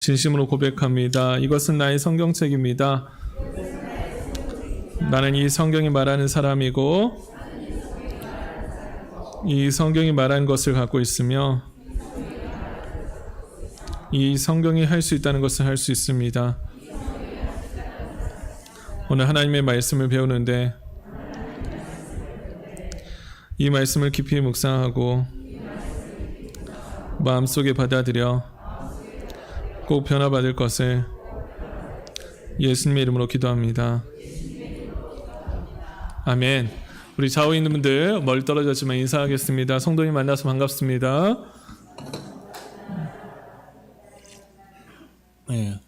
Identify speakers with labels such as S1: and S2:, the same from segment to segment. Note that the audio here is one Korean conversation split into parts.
S1: 진심으로 고백합니다. 이것은 나의 성경책입니다. 나는 이 성경이 말하는 사람이고 이 성경이 말한 것을 갖고 있으며 이 성경이 할 수 있다는 것을 할 수 있습니다. 오늘 하나님의 말씀을 배우는데 이 말씀을 깊이 묵상하고 마음속에 받아들여 꼭 변화받을 것을 예수님의 이름으로 기도합니다. 아멘. 우리 좌우에 있는 분들 멀리 떨어졌지만 인사하겠습니다. 성도님 만나서 반갑습니다. 네.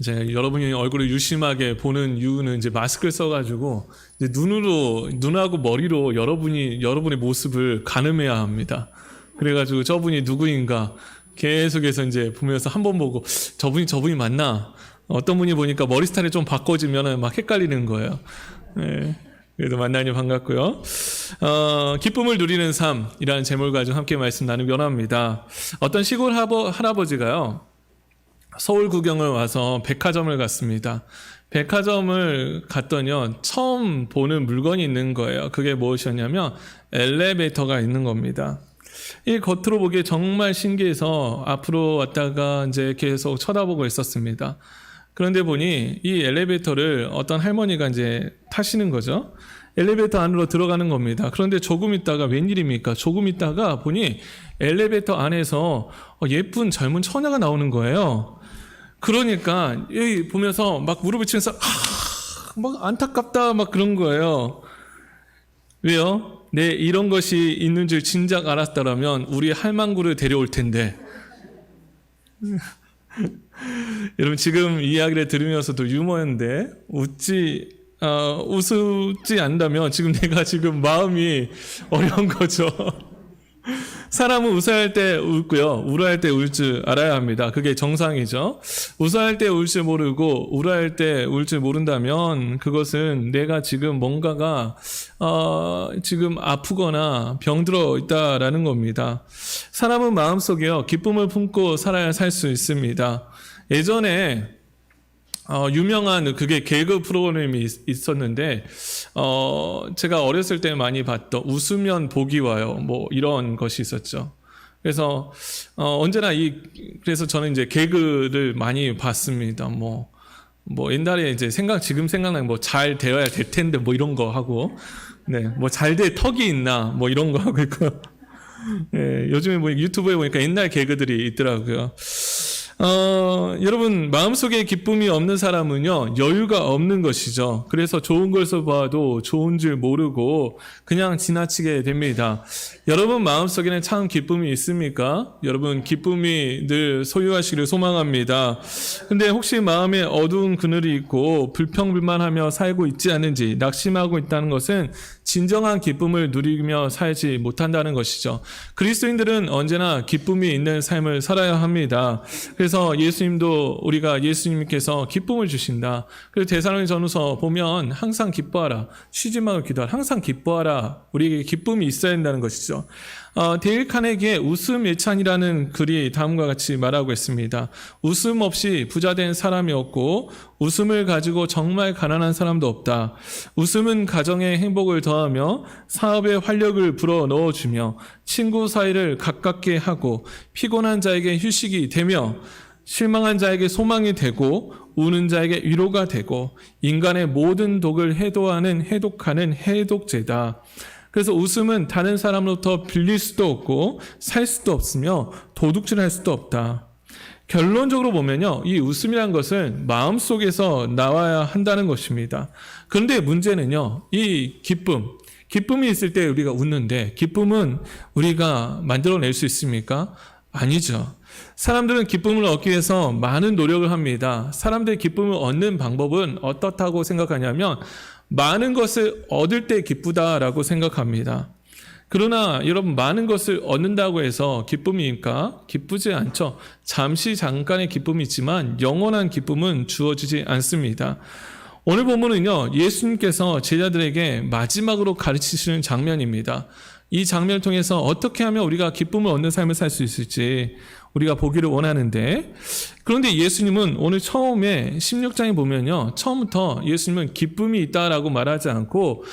S1: 이제 여러분이 얼굴을 유심하게 보는 이유는 이제 마스크를 써가지고 이제 눈하고 머리로 여러분의 모습을 가늠해야 합니다. 그래가지고 저분이 누구인가 계속해서 이제 보면서 한 번 보고 저분이 맞나? 어떤 분이 보니까 머리 스타일이 좀 바꿔지면 막 헷갈리는 거예요. 네. 그래도 만나니 반갑고요. 기쁨을 누리는 삶이라는 제목을 가지고 함께 말씀 나누기 원합니다. 어떤 시골 할아버지가요. 서울 구경을 와서 백화점을 갔습니다. 백화점을 갔더니요. 처음 보는 물건이 있는 거예요. 그게 무엇이었냐면 엘리베이터가 있는 겁니다. 이 겉으로 보기에 정말 신기해서 앞으로 왔다가 이제 계속 쳐다보고 있었습니다. 그런데 보니 이 엘리베이터를 어떤 할머니가 이제 타시는 거죠. 엘리베이터 안으로 들어가는 겁니다. 그런데 조금 있다가 웬일입니까? 조금 있다가 보니 엘리베이터 안에서 예쁜 젊은 처녀가 나오는 거예요. 그러니까 여기 보면서 막 무릎을 치면서 막 안타깝다 막 그런 거예요. 왜요? 네, 이런 것이 있는 줄 진작 알았더라면 우리 할망구를 데려올 텐데. 여러분 지금 이야기를 들으면서도 유머인데 웃지 않다면 지금 내가 지금 마음이 어려운 거죠. 사람은 웃어야 할 때 웃고요. 울어야 할 때 울 줄 알아야 합니다. 그게 정상이죠. 웃어야 할 때 울 줄 모르고 울어야 할 때 울 줄 모른다면 그것은 내가 지금 뭔가가 지금 아프거나 병들어 있다라는 겁니다. 사람은 마음속에요. 기쁨을 품고 살아야 살 수 있습니다. 예전에 유명한 그게 개그 프로그램이 있었는데 제가 어렸을 때 많이 봤던 웃으면 복이 와요 뭐 이런 것이 있었죠. 그래서 언제나 그래서 저는 이제 개그를 많이 봤습니다. 뭐 옛날에 이제 지금 생각나는 뭐 잘 되어야 될 텐데 뭐 이런 거 하고 네 뭐 잘 될 턱이 있나 뭐 이런 거 하고 있고 네, 요즘에 뭐 유튜브에 보니까 옛날 개그들이 있더라고요. 여러분 마음속에 기쁨이 없는 사람은요 여유가 없는 것이죠. 그래서 좋은 것을 봐도 좋은 줄 모르고 그냥 지나치게 됩니다. 여러분 마음속에는 참 기쁨이 있습니까? 여러분 기쁨이 늘 소유하시기를 소망합니다. 근데 혹시 마음에 어두운 그늘이 있고 불평불만하며 살고 있지 않은지 낙심하고 있다는 것은 진정한 기쁨을 누리며 살지 못한다는 것이죠. 그리스도인들은 언제나 기쁨이 있는 삶을 살아야 합니다. 그래서 예수님께서 기쁨을 주신다. 그래서 데살로니가전서 보면 항상 기뻐하라. 쉬지 말고 기도하라. 항상 기뻐하라. 우리에게 기쁨이 있어야 한다는 것이죠. 데일 카네기의 웃음 예찬이라는 글이 다음과 같이 말하고 있습니다. 웃음 없이 부자된 사람이 없고 웃음을 가지고 정말 가난한 사람도 없다. 웃음은 가정의 행복을 더하며 사업에 활력을 불어넣어주며 친구 사이를 가깝게 하고 피곤한 자에게 휴식이 되며 실망한 자에게 소망이 되고 우는 자에게 위로가 되고 인간의 모든 독을 해독하는 해독제다. 그래서 웃음은 다른 사람으로부터 빌릴 수도 없고 살 수도 없으며 도둑질할 수도 없다. 결론적으로 보면요, 이 웃음이란 것은 마음속에서 나와야 한다는 것입니다. 그런데 문제는요, 이 기쁨이 있을 때 우리가 웃는데 기쁨은 우리가 만들어낼 수 있습니까? 아니죠. 사람들은 기쁨을 얻기 위해서 많은 노력을 합니다. 사람들이 기쁨을 얻는 방법은 어떻다고 생각하냐면 많은 것을 얻을 때 기쁘다라고 생각합니다. 그러나 여러분 많은 것을 얻는다고 해서 기쁨이니까 기쁘지 않죠. 잠깐의 기쁨이 있지만 영원한 기쁨은 주어지지 않습니다. 오늘 본문은요, 예수님께서 제자들에게 마지막으로 가르치시는 장면입니다. 이 장면을 통해서 어떻게 하면 우리가 기쁨을 얻는 삶을 살 수 있을지 우리가 보기를 원하는데, 그런데 예수님은 오늘 처음에 16장에 보면요, 처음부터 예수님은 기쁨이 있다라고 말하지 않고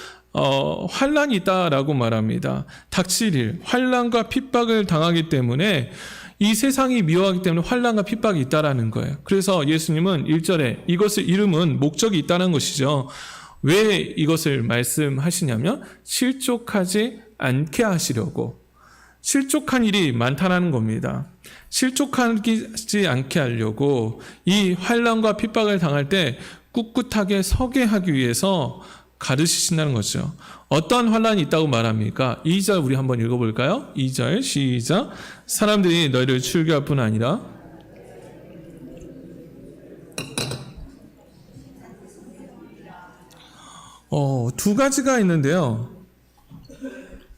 S1: 환난이 있다라고 말합니다. 닥칠 일, 환난과 핍박을 당하기 때문에 이 세상이 미워하기 때문에 환난과 핍박이 있다라는 거예요. 그래서 예수님은 1절에 이것을 이름은 목적이 있다는 것이죠. 왜 이것을 말씀하시냐면 실족하지 않게 하시려고. 실족한 일이 많다는 겁니다. 실족하지 않게 하려고 이 환난과 핍박을 당할 때 꿋꿋하게 서게 하기 위해서 가르치신다는 거죠. 어떤 환난이 있다고 말합니까? 2절 우리 한번 읽어볼까요? 2절 시작. 사람들이 너희를 출교할 뿐 아니라 두 가지가 있는데요.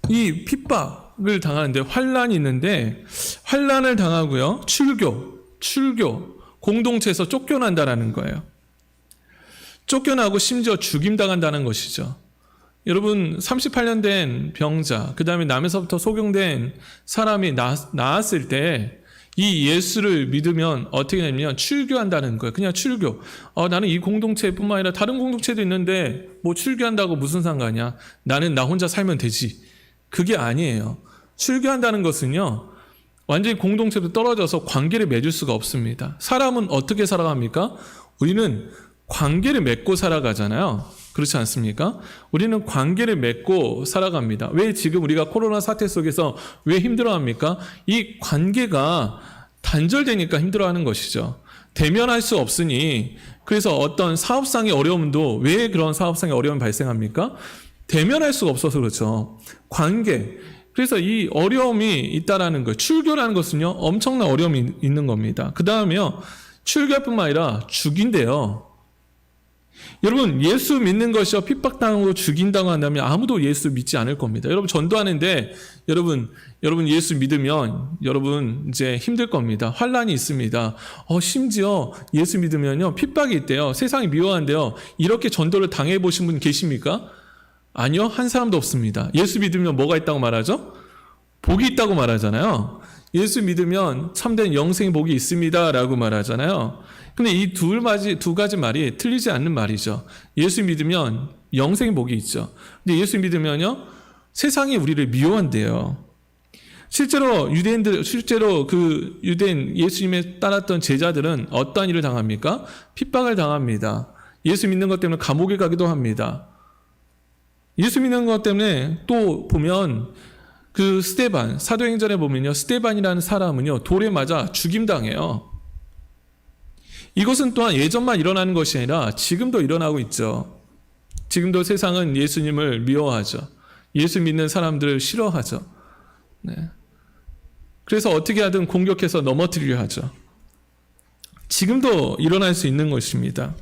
S1: 이 핍박을 당하는데 환난이 있는데 환난을 당하고요. 출교, 공동체에서 쫓겨난다라는 거예요. 쫓겨나고 심지어 죽임당한다는 것이죠. 여러분 38년 된 병자, 그 다음에 남에서부터 소경된 사람이 나았을 때 이 예수를 믿으면 어떻게 되냐면 출교한다는 거예요. 그냥 출교. 나는 이 공동체뿐만 아니라 다른 공동체도 있는데 뭐 출교한다고 무슨 상관이야. 나는 나 혼자 살면 되지. 그게 아니에요. 출교한다는 것은요, 완전히 공동체도 떨어져서 관계를 맺을 수가 없습니다. 사람은 어떻게 살아갑니까? 우리는 관계를 맺고 살아가잖아요. 그렇지 않습니까? 우리는 관계를 맺고 살아갑니다. 왜 지금 우리가 코로나 사태 속에서 왜 힘들어합니까? 이 관계가 단절되니까 힘들어하는 것이죠. 대면할 수 없으니. 그래서 어떤 사업상의 어려움도, 왜 그런 사업상의 어려움이 발생합니까? 대면할 수가 없어서 그렇죠. 관계. 그래서 이 어려움이 있다라는 거예요. 출교라는 것은요, 엄청난 어려움이 있는 겁니다. 그 다음에요, 출교뿐만 아니라 죽인대요. 여러분, 예수 믿는 것이요, 핍박당하고 죽인다고 한다면 아무도 예수 믿지 않을 겁니다. 여러분, 전도하는데 여러분 예수 믿으면 여러분 이제 힘들 겁니다. 환난이 있습니다. 심지어 예수 믿으면요, 핍박이 있대요. 세상이 미워한대요. 이렇게 전도를 당해보신 분 계십니까? 아니요, 한 사람도 없습니다. 예수 믿으면 뭐가 있다고 말하죠? 복이 있다고 말하잖아요. 예수 믿으면 참된 영생의 복이 있습니다 라고 말하잖아요. 근데 이 두 가지 말이 틀리지 않는 말이죠. 예수 믿으면 영생의 복이 있죠. 근데 예수 믿으면요, 세상이 우리를 미워한대요. 실제로 그 유대인 예수님에 따랐던 제자들은 어떠한 일을 당합니까? 핍박을 당합니다. 예수 믿는 것 때문에 감옥에 가기도 합니다. 예수 믿는 것 때문에 또 보면 그 스데반, 사도행전에 보면요, 스데반이라는 사람은요, 돌에 맞아 죽임당해요. 이것은 또한 예전만 일어나는 것이 아니라 지금도 일어나고 있죠. 지금도 세상은 예수님을 미워하죠. 예수 믿는 사람들을 싫어하죠. 네. 그래서 어떻게 하든 공격해서 넘어뜨리려 하죠. 지금도 일어날 수 있는 것입니다.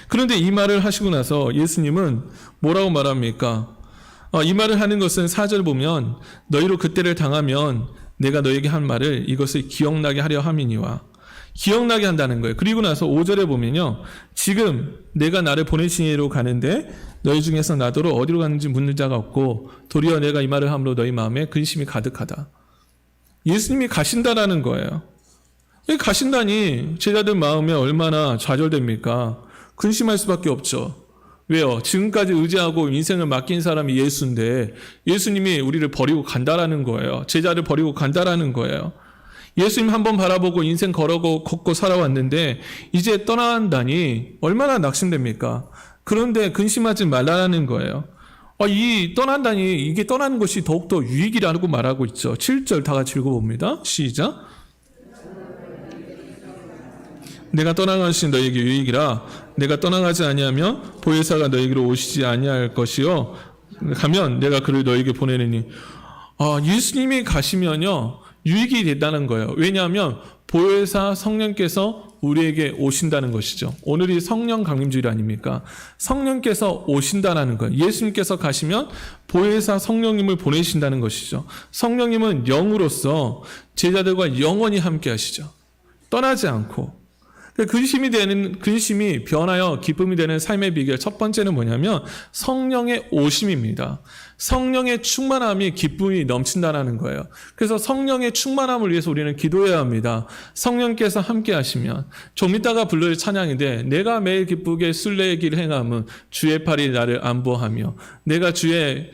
S1: 그런데 이 말을 하시고 나서 예수님은 뭐라고 말합니까? 이 말을 하는 것은 4절 보면 너희로 그때를 당하면 내가 너에게 한 말을 이것을 기억나게 하려 함이니와, 기억나게 한다는 거예요. 그리고 나서 5절에 보면요, 지금 내가 나를 보내신 이로 가는데 너희 중에서 나더러 어디로 가는지 묻는 자가 없고 도리어 내가 이 말을 함으로 너희 마음에 근심이 가득하다. 예수님이 가신다라는 거예요. 가신다니 제자들 마음에 얼마나 좌절됩니까? 근심할 수밖에 없죠. 왜요? 지금까지 의지하고 인생을 맡긴 사람이 예수인데 예수님이 우리를 버리고 간다라는 거예요. 제자를 버리고 간다라는 거예요. 예수님 한번 바라보고 인생 걷고 살아왔는데 이제 떠난다니 얼마나 낙심됩니까? 그런데 근심하지 말라는 거예요. 이 떠난다니, 이게 떠나는 것이 더욱더 유익이라고 말하고 있죠. 7절 다 같이 읽어봅니다. 시작. 내가 떠나가신 너희에게 유익이라. 내가 떠나가지 아니하면 보혜사가 너희에게로 오시지 아니할 것이요 가면 내가 그를 너희에게 보내느니. 예수님이 가시면요, 유익이 된다는 거예요. 왜냐하면 보혜사 성령께서 우리에게 오신다는 것이죠. 오늘이 성령 강림주일 아닙니까? 성령께서 오신다는 거예요. 예수님께서 가시면 보혜사 성령님을 보내신다는 것이죠. 성령님은 영으로서 제자들과 영원히 함께 하시죠. 떠나지 않고. 근심이 변하여 기쁨이 되는 삶의 비결 첫 번째는 뭐냐면 성령의 오심입니다. 성령의 충만함이 기쁨이 넘친다라는 거예요. 그래서 성령의 충만함을 위해서 우리는 기도해야 합니다. 성령께서 함께 하시면 좀 이따가 부를 찬양인데 내가 매일 기쁘게 순례의 길 행함은 주의 팔이 나를 안보하며 내가 주의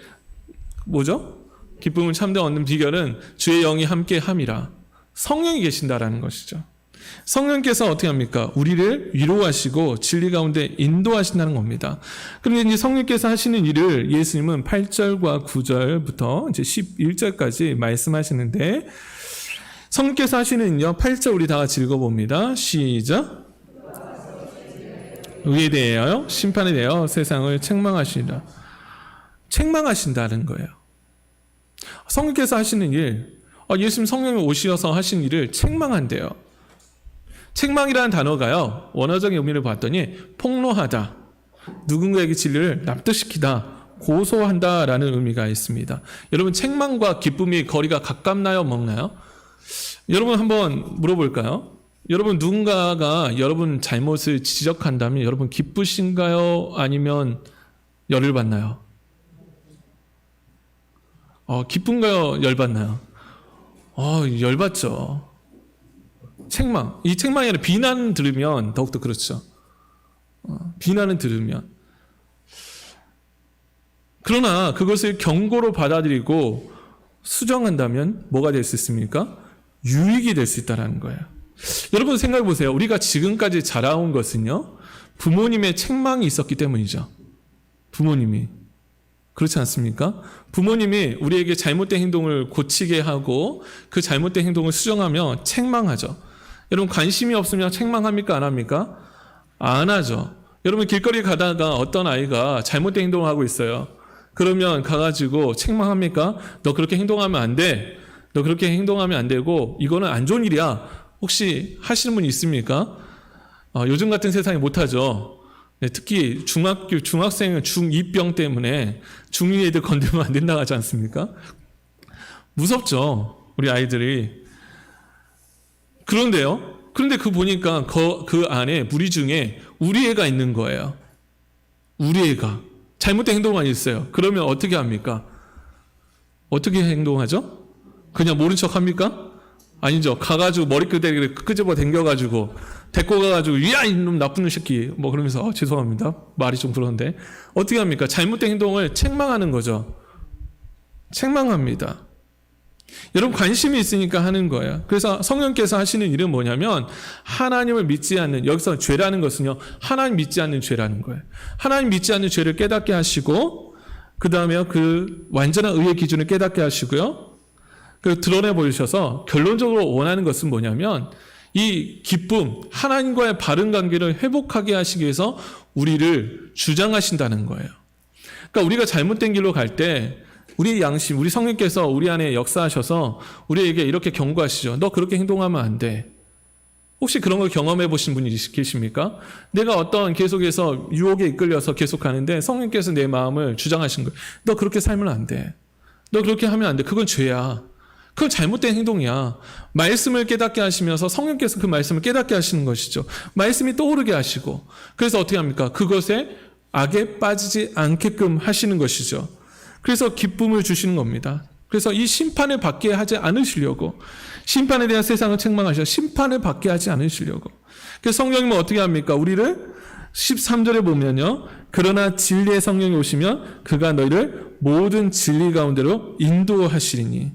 S1: 기쁨을 참되 얻는 비결은 주의 영이 함께 함이라. 성령이 계신다라는 것이죠. 성령께서 어떻게 합니까? 우리를 위로하시고 진리 가운데 인도하신다는 겁니다. 그런데 이제 성령께서 하시는 일을 예수님은 8절과 9절부터 이제 11절까지 말씀하시는데 성령께서 하시는 일요 8절 우리 다 같이 읽어봅니다. 시작. 의에 대하여 심판에 대하여 세상을 책망하시리라. 책망하신다는 거예요. 성령께서 하시는 일, 예수님 성령이 오셔서 하신 일을 책망한대요. 책망이라는 단어가요, 원어적인 의미를 봤더니 폭로하다, 누군가에게 진리를 납득시키다, 고소한다라는 의미가 있습니다. 여러분, 책망과 기쁨이 거리가 가깝나요, 멀나요? 여러분 한번 물어볼까요? 여러분, 누군가가 여러분 잘못을 지적한다면 여러분 기쁘신가요? 아니면 열을 받나요? 기쁜가요? 열받나요? 열받죠. 책망. 이 책망이 아니라 비난 들으면 더욱더 그렇죠. 비난을 들으면. 그러나 그것을 경고로 받아들이고 수정한다면 뭐가 될 수 있습니까? 유익이 될 수 있다는 거예요. 여러분 생각해 보세요. 우리가 지금까지 자라온 것은요, 부모님의 책망이 있었기 때문이죠. 부모님이. 그렇지 않습니까? 부모님이 우리에게 잘못된 행동을 고치게 하고 그 잘못된 행동을 수정하며 책망하죠. 여러분, 관심이 없으면 책망합니까? 안 합니까? 안 하죠. 여러분, 길거리 가다가 어떤 아이가 잘못된 행동을 하고 있어요. 그러면 가가지고 책망합니까? 너 그렇게 행동하면 안 돼. 너 그렇게 행동하면 안 되고 이거는 안 좋은 일이야. 혹시 하시는 분 있습니까? 요즘 같은 세상에 못하죠. 특히 중학생은 중2병 때문에 중2 애들 건들면 안 된다고 하지 않습니까? 무섭죠, 우리 아이들이. 그런데 보니까 그 안에 무리 중에 우리 애가 있는 거예요. 우리 애가 잘못된 행동만 있어요. 그러면 어떻게 합니까? 어떻게 행동하죠? 그냥 모른 척 합니까? 아니죠. 가가지고 머리끄댕이를 끄집어 당겨가지고 데리고 가가지고 야 이놈 나쁜 새끼 뭐 그러면서 죄송합니다. 말이 좀 그런데 어떻게 합니까? 잘못된 행동을 책망하는 거죠. 책망합니다. 여러분, 관심이 있으니까 하는 거예요. 그래서 성령께서 하시는 일은 뭐냐면 하나님을 믿지 않는, 여기서 죄라는 것은요, 하나님 믿지 않는 죄라는 거예요. 하나님 믿지 않는 죄를 깨닫게 하시고 그 다음에 그 완전한 의의 기준을 깨닫게 하시고요, 그 드러내 보이셔서 결론적으로 원하는 것은 뭐냐면 이 기쁨, 하나님과의 바른 관계를 회복하게 하시기 위해서 우리를 주장하신다는 거예요. 그러니까 우리가 잘못된 길로 갈 때 우리 양심, 우리 성령께서 우리 안에 역사하셔서 우리에게 이렇게 경고하시죠. 너 그렇게 행동하면 안 돼. 혹시 그런 걸 경험해 보신 분이 계십니까? 내가 어떤 계속해서 유혹에 이끌려서 계속 가는데 성령께서 내 마음을 주장하신 거예요. 너 그렇게 살면 안 돼. 너 그렇게 하면 안 돼. 그건 죄야. 그건 잘못된 행동이야. 말씀을 깨닫게 하시면서 성령께서 그 말씀을 깨닫게 하시는 것이죠. 말씀이 떠오르게 하시고, 그래서 어떻게 합니까? 그것에 악에 빠지지 않게끔 하시는 것이죠. 그래서 기쁨을 주시는 겁니다. 그래서 이 심판을 받게 하지 않으시려고, 심판에 대한 세상을 책망하셔 심판을 받게 하지 않으시려고. 그래서 성령님은 어떻게 합니까? 우리를 13절에 보면요, 그러나 진리의 성령이 오시면 그가 너희를 모든 진리 가운데로 인도하시리니,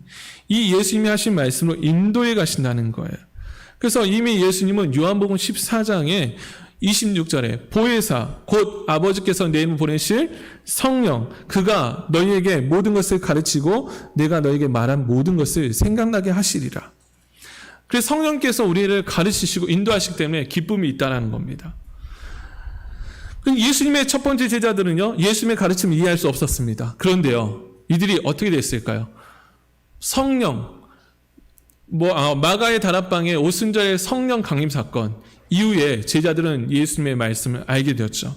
S1: 이 예수님이 하신 말씀으로 인도해 가신다는 거예요. 그래서 이미 예수님은 요한복음 14장에 26절에 보혜사, 곧 아버지께서 내일 보내실 성령, 그가 너희에게 모든 것을 가르치고 내가 너희에게 말한 모든 것을 생각나게 하시리라. 그래서 성령께서 우리를 가르치시고 인도하시기 때문에 기쁨이 있다는 겁니다. 예수님의 첫 번째 제자들은요, 예수님의 가르침을 이해할 수 없었습니다. 그런데요, 이들이 어떻게 됐을까요? 성령, 마가의 다락방의 오순절의 성령 강림 사건 이후에 제자들은 예수님의 말씀을 알게 되었죠.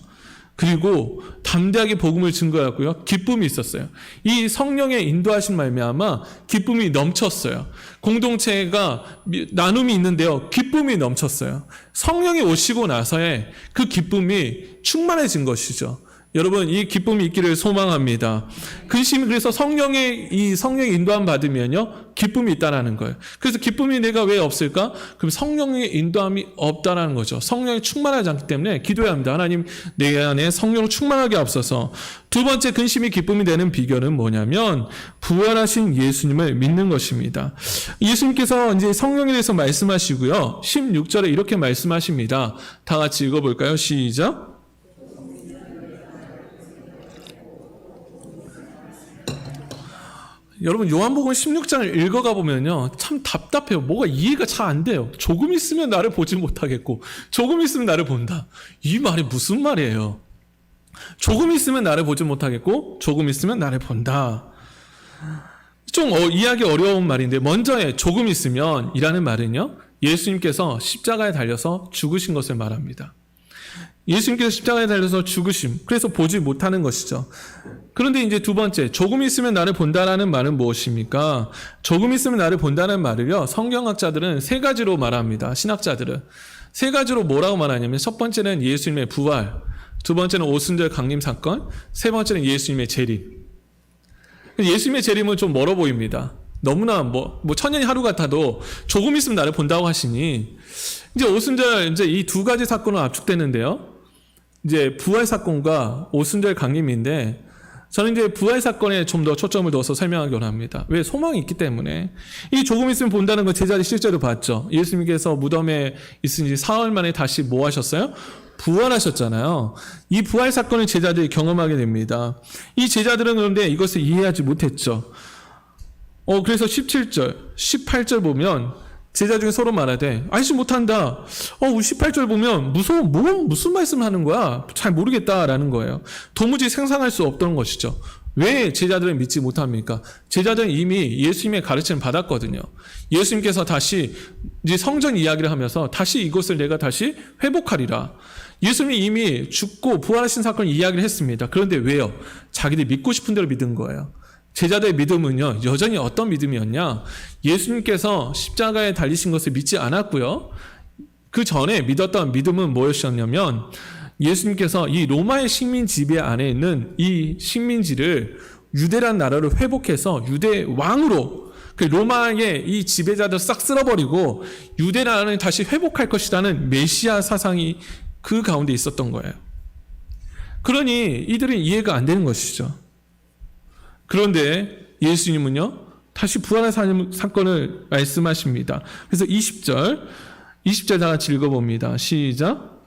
S1: 그리고 담대하게 복음을 증거하고요. 기쁨이 있었어요. 이 성령의 인도하신 말미암아 기쁨이 넘쳤어요. 공동체가 나눔이 있는데요. 기쁨이 넘쳤어요. 성령이 오시고 나서의 그 기쁨이 충만해진 것이죠. 여러분, 이 기쁨이 있기를 소망합니다. 근심이 그래서 성령의 인도함 받으면요, 기쁨이 있다라는 거예요. 그래서 기쁨이 내가 왜 없을까? 그럼 성령의 인도함이 없다라는 거죠. 성령이 충만하지 않기 때문에 기도해야 합니다. 하나님, 내 안에 성령을 충만하게 앞서서. 두 번째 근심이 기쁨이 되는 비결은 뭐냐면 부활하신 예수님을 믿는 것입니다. 예수님께서 이제 성령에 대해서 말씀하시고요. 16절에 이렇게 말씀하십니다. 다 같이 읽어볼까요? 시작. 여러분, 요한복음 16장을 읽어가 보면요, 참 답답해요. 뭐가 이해가 잘 안 돼요. 조금 있으면 나를 보지 못하겠고 조금 있으면 나를 본다. 이 말이 무슨 말이에요? 조금 있으면 나를 보지 못하겠고 조금 있으면 나를 본다. 좀 이해하기 어려운 말인데, 먼저 조금 있으면 이라는 말은요, 예수님께서 십자가에 달려서 죽으신 것을 말합니다. 예수님께서 십자가에 달려서 죽으심, 그래서 보지 못하는 것이죠. 그런데 이제 두 번째, 조금 있으면 나를 본다라는 말은 무엇입니까? 조금 있으면 나를 본다는 말을요, 성경학자들은 세 가지로 말합니다. 신학자들은 세 가지로 뭐라고 말하냐면, 첫 번째는 예수님의 부활, 두 번째는 오순절 강림 사건, 세 번째는 예수님의 재림. 예수님의 재림은 좀 멀어 보입니다. 너무나 천년이 하루 같아도 조금 있으면 나를 본다고 하시니, 이제 오순절, 이제 이 두 가지 사건은 압축되는데요. 이제 부활 사건과 오순절 강림인데, 저는 이제 부활 사건에 좀 더 초점을 둬서 설명하기 원합니다. 왜? 소망이 있기 때문에. 이 조금 있으면 본다는 건 제자들이 실제로 봤죠. 예수님께서 무덤에 있은 지 사흘 만에 다시 뭐 하셨어요? 부활하셨잖아요. 이 부활 사건을 제자들이 경험하게 됩니다. 이 제자들은 그런데 이것을 이해하지 못했죠. 그래서 17절, 18절 보면 제자 중에 서로 말하되, 알지 못한다. 18절 보면 무슨 말씀을 하는 거야? 잘 모르겠다라는 거예요. 도무지 상상할 수 없던 것이죠. 왜 제자들은 믿지 못합니까? 제자들은 이미 예수님의 가르침을 받았거든요. 예수님께서 다시 이제 성전 이야기를 하면서 다시 이것을 내가 다시 회복하리라. 예수님이 이미 죽고 부활하신 사건을 이야기를 했습니다. 그런데 왜요? 자기들이 믿고 싶은 대로 믿은 거예요. 제자들의 믿음은요, 여전히 어떤 믿음이었냐? 예수님께서 십자가에 달리신 것을 믿지 않았고요. 그 전에 믿었던 믿음은 무엇이었냐면, 예수님께서 이 로마의 식민 지배 안에 있는 이 식민지를 유대란 나라를 회복해서 유대 왕으로, 그 로마의 이 지배자들 싹 쓸어버리고 유대 나라를 다시 회복할 것이라는 메시아 사상이 그 가운데 있었던 거예요. 그러니 이들은 이해가 안 되는 것이죠. 그런데 예수님은요, 다시 부활의 사건을 말씀하십니다. 그래서 20절 다 같이 읽어봅니다. 시작.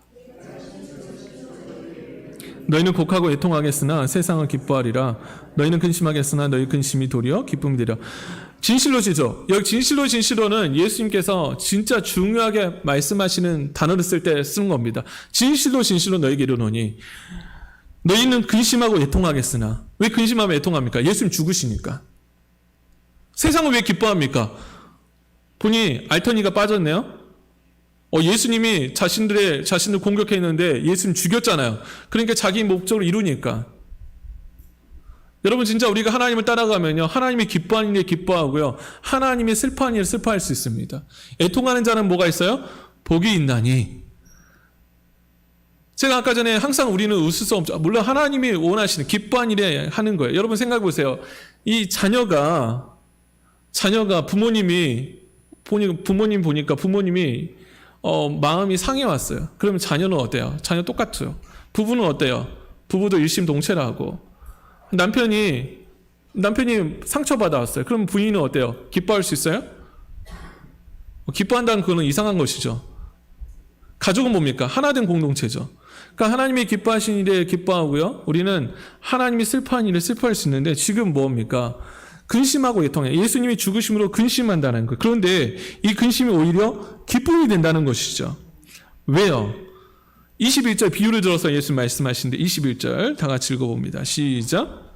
S1: 너희는 곡하고 애통하겠으나 세상은 기뻐하리라. 너희는 근심하겠으나 너희 근심이 도리어 기쁨이 되리라. 진실로시죠. 여기 진실로는 예수님께서 진짜 중요하게 말씀하시는 단어를 쓸 때 쓰는 겁니다. 진실로 너희에게 이르노니 너희는 근심하고 애통하겠으나. 왜 근심하면 애통합니까? 예수님 죽으시니까. 세상은 왜 기뻐합니까? 보니 알터니가 빠졌네요. 예수님이 자신을 공격했는데 예수님 죽였잖아요. 그러니까 자기 목적을 이루니까. 여러분, 진짜 우리가 하나님을 따라가면요, 하나님이 기뻐하는 일 기뻐하고요, 하나님이 슬퍼하는 일 슬퍼할 수 있습니다. 애통하는 자는 뭐가 있어요? 복이 있나니. 제가 아까 전에 항상 우리는 웃을 수 없죠. 물론 하나님이 원하시는 기뻐하는 일에 하는 거예요. 여러분 생각해 보세요. 이 자녀가 부모님 보니까 부모님이 마음이 상해 왔어요. 그러면 자녀는 어때요? 자녀 똑같아요. 부부는 어때요? 부부도 일심동체라고. 남편이 상처받아 왔어요. 그럼 부인은 어때요? 기뻐할 수 있어요? 기뻐한다는 그거는 이상한 것이죠. 가족은 뭡니까? 하나된 공동체죠. 그러니까 하나님이 기뻐하신 일에 기뻐하고요, 우리는 하나님이 슬퍼한 일에 슬퍼할 수 있는데, 지금 뭡니까? 근심하고 애통해. 예수님이 죽으심으로 근심한다는 거. 그런데 이 근심이 오히려 기쁨이 된다는 것이죠. 왜요? 21절 비유를 들어서 예수님 말씀하시는데, 21절 다 같이 읽어봅니다. 시작.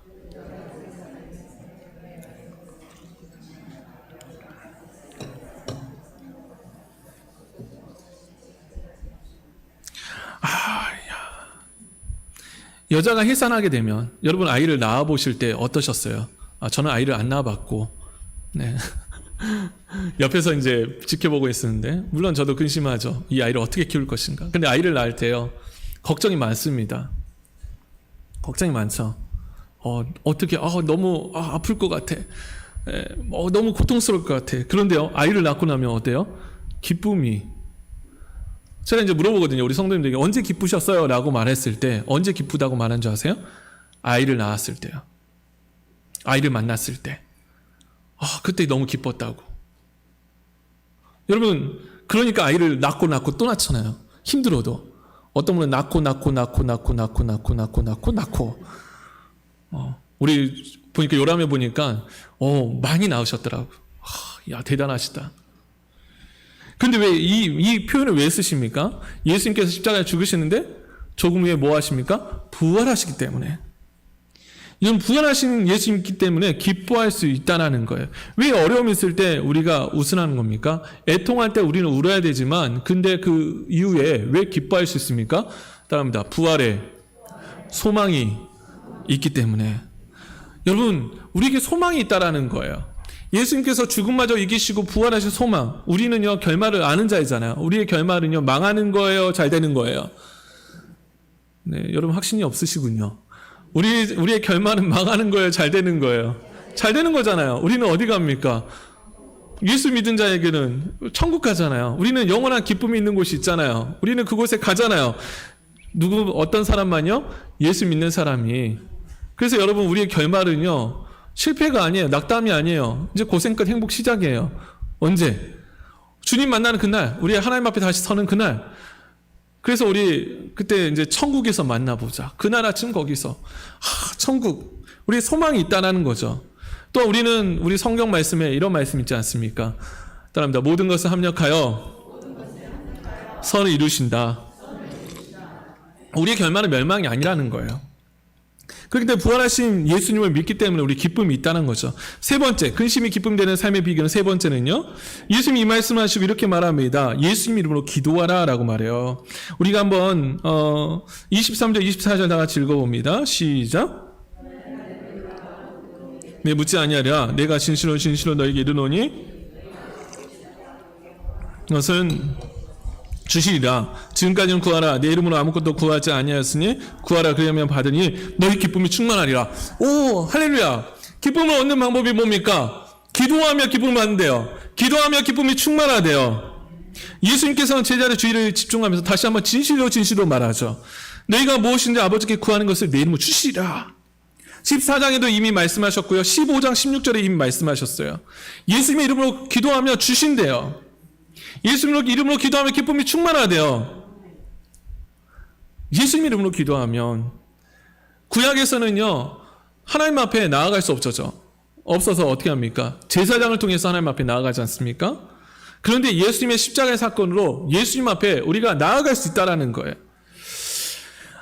S1: 여자가 해산하게 되면 여러분 아이를 낳아 보실 때 어떠셨어요? 저는 아이를 안 낳아봤고, 네. 옆에서 이제 지켜보고 있었는데, 물론 저도 근심하죠. 이 아이를 어떻게 키울 것인가. 근데 아이를 낳을 때요, 걱정이 많습니다. 걱정이 많죠. 어떻게, 너무 아플 것 같아. 너무 고통스러울 것 같아. 그런데요, 아이를 낳고 나면 어때요? 기쁨이. 제가 이제 물어보거든요. 우리 성도님들에게 언제 기쁘셨어요? 라고 말했을 때, 언제 기쁘다고 말한 줄 아세요? 아이를 낳았을 때요. 아이를 만났을 때. 그때 너무 기뻤다고. 여러분, 그러니까 아이를 낳고 또 낳잖아요. 힘들어도. 어떤 분은 낳고. 우리 보니까 요람에 보니까 많이 낳으셨더라고. 야, 대단하시다. 근데 왜 이 표현을 왜 쓰십니까? 예수님께서 십자가에 죽으시는데 조금 후에 뭐 하십니까? 부활하시기 때문에. 이건 부활하신 예수님이기 때문에 기뻐할 수 있다는 거예요. 왜 어려움이 있을 때 우리가 웃으라는 겁니까? 애통할 때 우리는 울어야 되지만, 근데 그 이후에 왜 기뻐할 수 있습니까? 따라합니다. 부활에 소망이 있기 때문에. 여러분, 우리에게 소망이 있다라는 거예요. 예수님께서 죽음마저 이기시고 부활하신 소망. 우리는요, 결말을 아는 자이잖아요. 우리의 결말은요, 망하는 거예요, 잘 되는 거예요. 네, 여러분 확신이 없으시군요. 우리의 결말은 망하는 거예요, 잘 되는 거예요. 잘 되는 거잖아요. 우리는 어디 갑니까? 예수 믿은 자에게는 천국 가잖아요. 우리는 영원한 기쁨이 있는 곳이 있잖아요. 우리는 그곳에 가잖아요. 어떤 사람만요? 예수 믿는 사람이. 그래서 여러분, 우리의 결말은요, 실패가 아니에요. 낙담이 아니에요. 이제 고생 끝 행복 시작이에요. 언제? 주님 만나는 그날, 우리 하나님 앞에 다시 서는 그날. 그래서 우리 그때 이제 천국에서 만나보자. 그날 아침 거기서. 천국. 우리 소망이 있다는 거죠. 또 우리는 우리 성경 말씀에 이런 말씀 있지 않습니까? 따라합니다. 모든 것을 합력하여 선을 이루신다. 우리의 결말은 멸망이 아니라는 거예요. 그렇기 때문에 부활하신 예수님을 믿기 때문에 우리 기쁨이 있다는 거죠. 세 번째, 근심이 기쁨 되는 삶의 비결은 세 번째는요, 예수님이 이 말씀하시고 이렇게 말합니다. 예수님 이름으로 기도하라 라고 말해요. 우리가 한번 23절 24절 다 같이 읽어봅니다. 시작. 네, 묻지 아니하랴. 내가 진실로 너에게 이르노니 그것은 주시리라. 지금까지는 구하라. 내 이름으로 아무것도 구하지 아니하였으니 구하라. 그러면 받으니 너희 기쁨이 충만하리라. 오, 할렐루야. 기쁨을 얻는 방법이 뭡니까? 기도하며 기쁨을 받는데요. 기도하며 기쁨이 충만하대요. 예수님께서는 제자의 주의를 집중하면서 다시 한번 진실로 말하죠. 너희가 무엇인지 아버지께 구하는 것을 내 이름으로 주시리라. 14장에도 이미 말씀하셨고요. 15장 16절에 이미 말씀하셨어요. 예수님의 이름으로 기도하며 주신대요. 예수님 이름으로 기도하면 기쁨이 충만하대요. 예수님 이름으로 기도하면. 구약에서는요, 하나님 앞에 나아갈 수 없어서 어떻게 합니까? 제사장을 통해서 하나님 앞에 나아가지 않습니까? 그런데 예수님의 십자가의 사건으로 예수님 앞에 우리가 나아갈 수 있다는 거예요.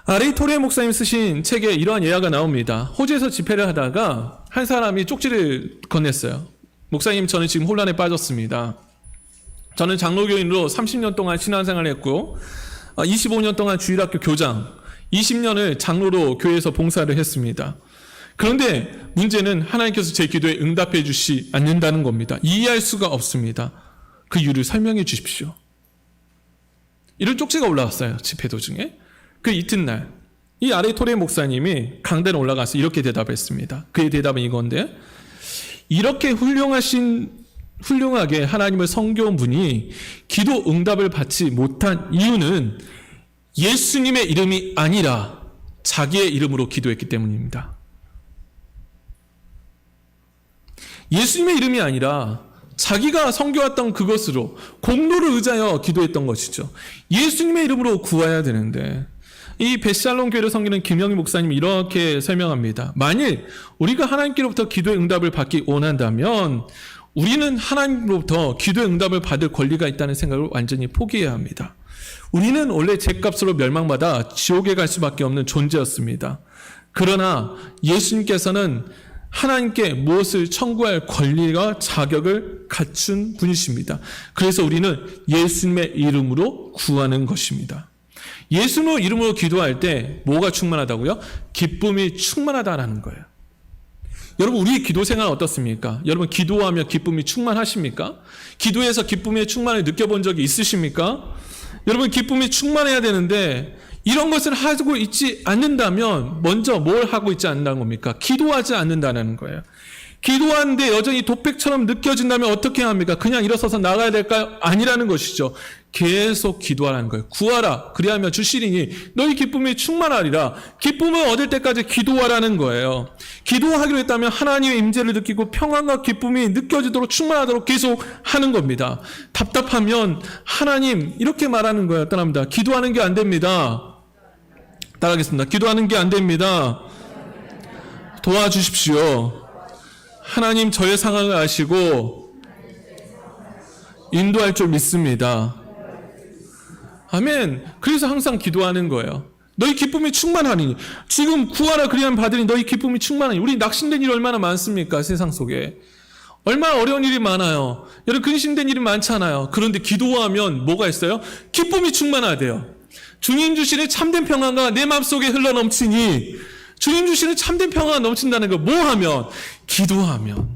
S1: 아레이 토레 목사님 쓰신 책에 이러한 예화가 나옵니다. 호주에서 집회를 하다가 한 사람이 쪽지를 건넸어요. 목사님, 저는 지금 혼란에 빠졌습니다. 저는 장로교인으로 30년 동안 신앙생활을 했고 25년 동안 주일학교 교장, 20년을 장로로 교회에서 봉사를 했습니다. 그런데 문제는 하나님께서 제 기도에 응답해 주시 않는다는 겁니다. 이해할 수가 없습니다. 그 이유를 설명해 주십시오. 이런 쪽지가 올라왔어요. 집회 도중에. 그 이튿날 이 아레이 토레 목사님이 강단에 올라가서 이렇게 대답했습니다. 그의 대답은 이건데, 이렇게 훌륭하게 하나님을 섬겨온 분이 기도 응답을 받지 못한 이유는 예수님의 이름이 아니라 자기의 이름으로 기도했기 때문입니다. 예수님의 이름이 아니라 자기가 섬겨왔던 그것으로 공로를 의지하여 기도했던 것이죠. 예수님의 이름으로 구해야 되는데, 이 베샬롬 교회를 섬기는 김영희 목사님이 이렇게 설명합니다. 만일 우리가 하나님께로부터 기도의 응답을 받기 원한다면 우리는 하나님으로부터 기도의 응답을 받을 권리가 있다는 생각을 완전히 포기해야 합니다. 우리는 원래 죄값으로 멸망받아 지옥에 갈 수밖에 없는 존재였습니다. 그러나 예수님께서는 하나님께 무엇을 청구할 권리와 자격을 갖춘 분이십니다. 그래서 우리는 예수님의 이름으로 구하는 것입니다. 예수의 이름으로 기도할 때 뭐가 충만하다고요? 기쁨이 충만하다라는 거예요. 여러분, 우리의 기도 생활은 어떻습니까? 여러분, 기도하며 기쁨이 충만하십니까? 기도해서 기쁨의 충만을 느껴본 적이 있으십니까? 여러분, 기쁨이 충만해야 되는데 이런 것을 하고 있지 않는다면 먼저 뭘 하고 있지 않는다는 겁니까? 기도하지 않는다는 거예요. 기도하는데 여전히 독백처럼 느껴진다면 어떻게 합니까? 그냥 일어서서 나가야 될까요? 아니라는 것이죠. 계속 기도하라는 거예요. 구하라. 그리하면 주시리니 너희 기쁨이 충만하리라. 기쁨을 얻을 때까지 기도하라는 거예요. 기도하기로 했다면 하나님의 임재를 느끼고 평안과 기쁨이 느껴지도록 충만하도록 계속 하는 겁니다. 답답하면 하나님 이렇게 말하는 거예요. 따라합니다. 기도하는 게 안 됩니다. 따라하겠습니다. 기도하는 게 안 됩니다. 도와주십시오. 하나님 저의 상황을 아시고 인도할 줄 믿습니다. 아멘. 그래서 항상 기도하는 거예요. 너희 기쁨이 충만하니. 지금 구하라 그리하면 받으니 너희 기쁨이 충만하니. 우리 낙심된 일이 얼마나 많습니까? 세상 속에. 얼마나 어려운 일이 많아요. 여러분 근심된 일이 많잖아요. 그런데 기도하면 뭐가 있어요? 기쁨이 충만하대요. 주님 주시는 참된 평안과 내 마음속에 흘러넘치니. 주님 주시는 참된 평화가 넘친다는 거 뭐 하면? 기도하면.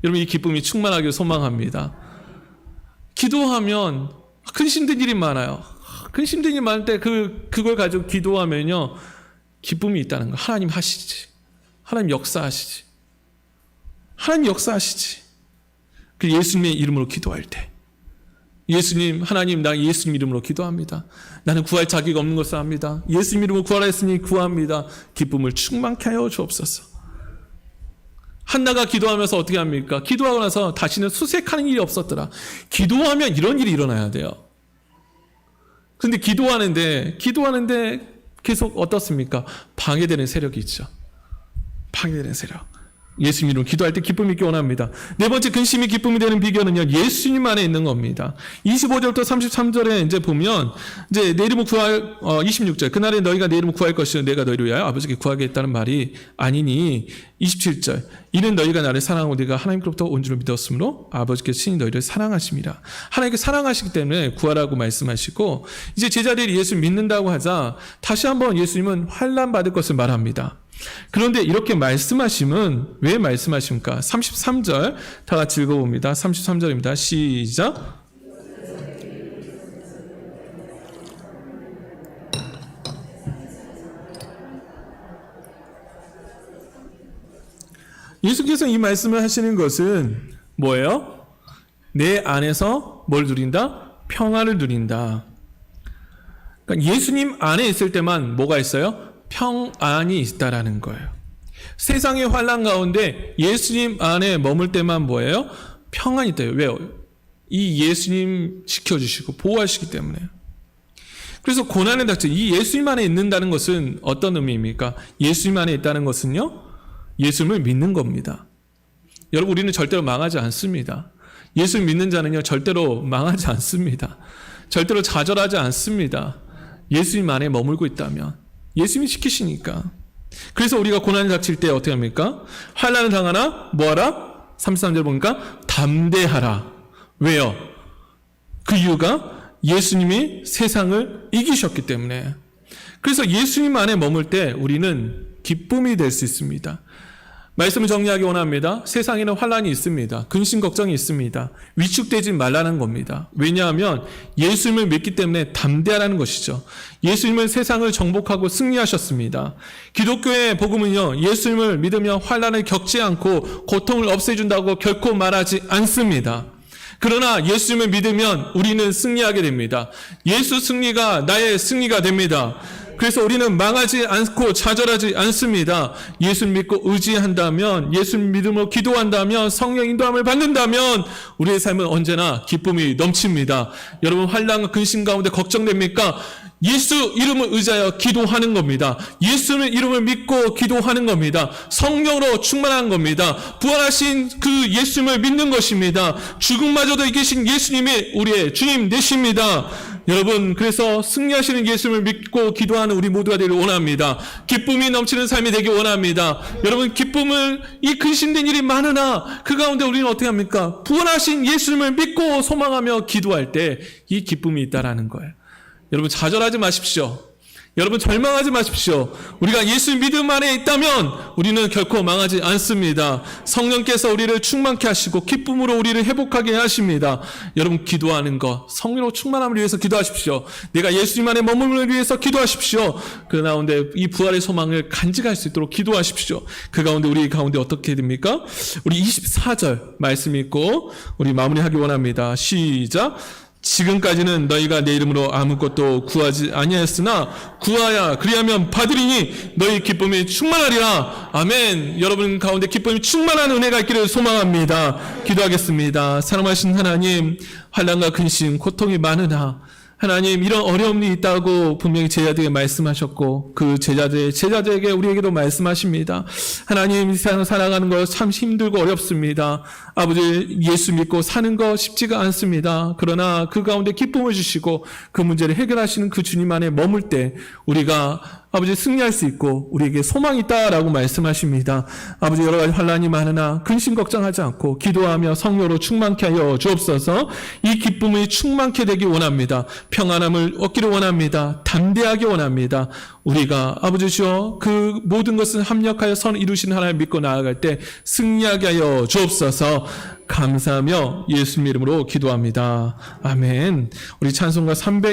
S1: 여러분 이 기쁨이 충만하길 소망합니다. 기도하면 근심된 일이 많아요. 근심된 일이 많을 때 그걸 가지고 기도하면요 기쁨이 있다는 거. 하나님 하시지. 하나님 역사하시지. 하나님 역사하시지. 그 예수님의 이름으로 기도할 때 예수님, 하나님, 나 예수님 이름으로 기도합니다. 나는 구할 자격이 없는 것을 압니다. 예수님 이름으로 구하라 했으니 구합니다. 기쁨을 충만케 하여 주옵소서. 한나가 기도하면서 어떻게 합니까? 기도하고 나서 다시는 수색하는 일이 없었더라. 기도하면 이런 일이 일어나야 돼요. 근데 기도하는데 계속 어떻습니까? 방해되는 세력이 있죠. 방해되는 세력. 예수님 이름으로 기도할 때 기쁨이 있기 원합니다. 네 번째 근심이 기쁨이 되는 비결은요. 예수님 안에 있는 겁니다. 25절부터 33절에 이제 보면 이제 내 이름을 구할 26절 그날에 너희가 내 이름을 구할 것이요 내가 너희를 위하여 아버지께 구하겠다는 말이 아니니 27절 이는 너희가 나를 사랑하고 네가 하나님께로부터 온 줄을 믿었으므로 아버지께서 친히 너희를 사랑하심이라. 하나님께 사랑하시기 때문에 구하라고 말씀하시고 이제 제자들이 예수 믿는다고 하자 다시 한번 예수님은 환난 받을 것을 말합니다. 그런데 이렇게 말씀하심은 왜 말씀하십니까? 33절 다 같이 읽어봅니다. 33절입니다. 시작. 예수께서 이 말씀을 하시는 것은 뭐예요? 내 안에서 뭘 누린다? 평안을 누린다. 그러니까 예수님 안에 있을 때만 뭐가 있어요? 평안이 있다라는 거예요. 세상의 환난 가운데 예수님 안에 머물 때만 뭐예요? 평안이 있다. 왜요? 이 예수님 지켜주시고 보호하시기 때문에. 그래서 고난의 닥쳐 이 예수님 안에 있는다는 것은 어떤 의미입니까? 예수님 안에 있다는 것은요, 예수님을 믿는 겁니다. 여러분, 우리는 절대로 망하지 않습니다. 예수를 믿는 자는요, 절대로 망하지 않습니다. 절대로 좌절하지 않습니다. 예수님 안에 머물고 있다면. 예수님이 지키시니까. 그래서 우리가 고난이 닥칠 때 어떻게 합니까? 환난을 당하나 뭐하라? 33절 보니까 담대하라. 왜요? 그 이유가 예수님이 세상을 이기셨기 때문에. 그래서 예수님 안에 머물 때 우리는 기쁨이 될 수 있습니다. 말씀을 정리하기 원합니다. 세상에는 환난이 있습니다. 근심 걱정이 있습니다. 위축되지 말라는 겁니다. 왜냐하면 예수님을 믿기 때문에 담대하라는 것이죠. 예수님은 세상을 정복하고 승리하셨습니다. 기독교의 복음은요, 예수님을 믿으면 환난을 겪지 않고 고통을 없애준다고 결코 말하지 않습니다. 그러나 예수님을 믿으면 우리는 승리하게 됩니다. 예수 승리가 나의 승리가 됩니다. 그래서 우리는 망하지 않고 좌절하지 않습니다. 예수 믿고 의지한다면, 예수 믿음으로 기도한다면, 성령 인도함을 받는다면 우리의 삶은 언제나 기쁨이 넘칩니다. 여러분, 환난과 근심 가운데 걱정됩니까? 예수 이름을 의지하여 기도하는 겁니다. 예수의 이름을 믿고 기도하는 겁니다. 성령으로 충만한 겁니다. 부활하신 그 예수님을 믿는 것입니다. 죽음마저도 이기신 예수님이 우리의 주님 되십니다. 여러분, 그래서 승리하시는 예수님을 믿고 기도하는 우리 모두가 되기를 원합니다. 기쁨이 넘치는 삶이 되길 원합니다. 여러분, 기쁨을 이 근심된 일이 많으나 그 가운데 우리는 어떻게 합니까? 부활하신 예수님을 믿고 소망하며 기도할 때 이 기쁨이 있다라는 거예요. 여러분 좌절하지 마십시오. 여러분 절망하지 마십시오. 우리가 예수 믿음 안에 있다면 우리는 결코 망하지 않습니다. 성령께서 우리를 충만케 하시고 기쁨으로 우리를 회복하게 하십니다. 여러분 기도하는 것, 성령으로 충만함을 위해서 기도하십시오. 내가 예수님 안에 머물을 위해서 기도하십시오. 그 가운데 이 부활의 소망을 간직할 수 있도록 기도하십시오. 그 가운데 우리 가운데 어떻게 됩니까? 우리 24절 말씀 읽고 우리 마무리하기 원합니다. 시작. 지금까지는 너희가 내 이름으로 아무것도 구하지 아니하였으나 구하야 그리하면 받으리니 너희 기쁨이 충만하리라. 아멘. 여러분 가운데 기쁨이 충만한 은혜가 있기를 소망합니다. 기도하겠습니다. 사랑하신 하나님, 환난과 근심, 고통이 많으나 하나님 이런 어려움이 있다고 분명히 제자들에게 말씀하셨고 그 제자들에게 우리에게도 말씀하십니다. 하나님 이 세상 살아가는 거 참 힘들고 어렵습니다. 아버지 예수 믿고 사는 거 쉽지가 않습니다. 그러나 그 가운데 기쁨을 주시고 그 문제를 해결하시는 그 주님 안에 머물 때 우리가 아버지 승리할 수 있고 우리에게 소망이 있다라고 말씀하십니다. 아버지 여러 가지 환난이 많으나 근심 걱정하지 않고 기도하며 성령으로 충만케 하여 주옵소서. 이 기쁨이 충만케 되기 원합니다. 평안함을 얻기를 원합니다. 담대하게 원합니다. 우리가 아버지 주여 그 모든 것을 합력하여 선 이루시는 하나님 믿고 나아갈 때 승리하게 하여 주옵소서. 감사하며 예수님 이름으로 기도합니다. 아멘. 우리 찬송가 300